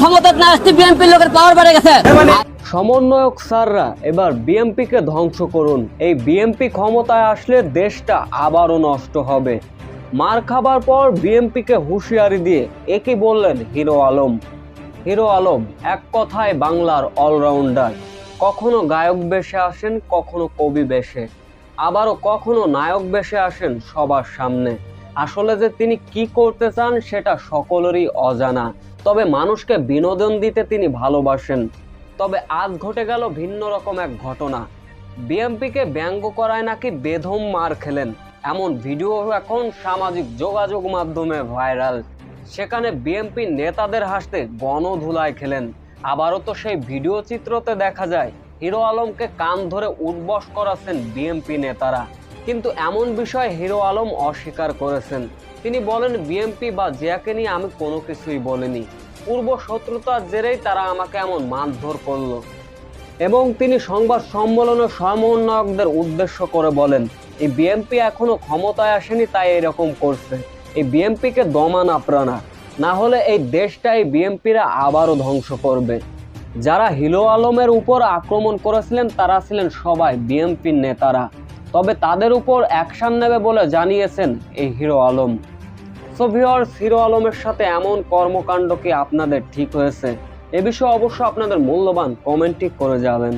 ক্ষমতা না আসতে বিএনপির লোকের পাওয়ার বেড়ে গেছে। সমন্বয়ক স্যাররা এবার বিএনপিকে ধ্বংস করুন। এই বিএনপি ক্ষমতায় আসলে দেশটা আবারও নষ্ট হবে। মার খাবার পর বিএনপিকে হুঁশিয়ারি দিয়ে একই বললেন হিরো আলম। হিরো আলম এক কথায় বাংলার অলরাউন্ডার। কখনো গায়ক বেশে আসেন, কখনো কবি বেশে, আবারও কখনো নায়ক বেশে আসেন সবার সামনে। আসলে যে তিনি কি করতে চান সেটা সকলেরই অজানা, তবে মানুষকে বিনোদন দিতে তিনি ভালোবাসেন। তবে আজ ঘটে গেল ভিন্ন রকম এক ঘটনা। বিএনপিকে ব্যঙ্গ করায় নাকি বেদম মার খেলেন, এমন ভিডিও এখন সামাজিক যোগাযোগ মাধ্যমে ভাইরাল। সেখানে বিএনপি নেতাদের হাসতে গণধুলায় খেলেন। আবারও তো সেই ভিডিও চিত্রতে দেখা যায় হিরো আলমকে কান ধরে উঠবস করাচ্ছেন বিএনপি নেতারা। কিন্তু এমন বিষয় হিরো আলম অস্বীকার করেছেন। তিনি বলেন, বিএনপি বা জিয়াকে নিয়ে আমি কোনো কিছুই বলিনি, পূর্ব শত্রুতার জেরেই তারা আমাকে এমন মারধর করলো। এবং তিনি সংবাদ সম্মেলনে সমন্বয়কদের উদ্দেশ্য করে বলেন, এই বিএনপি এখনো ক্ষমতায় আসেনি তাই এরকম করছে। এই বিএনপিকে দমান আপনারা, না হলে এই দেশটা এই বিএনপিরা আবারও ধ্বংস করবে। যারা হিরো আলমের উপর আক্রমণ করেছিলেন তারা ছিলেন সবাই বিএনপির নেতারা, তবে তাদের উপর অ্যাকশন নেবে বলে জানিয়েছেন এই hero Alam. So viewers, hero আলমের সাথে এমন কর্মকাণ্ড কি আপনাদের ঠিক হয়েছে? এ বিষয়ে অবশ্য আপনাদের মূল্যবান কমেন্টই করে যাবেন।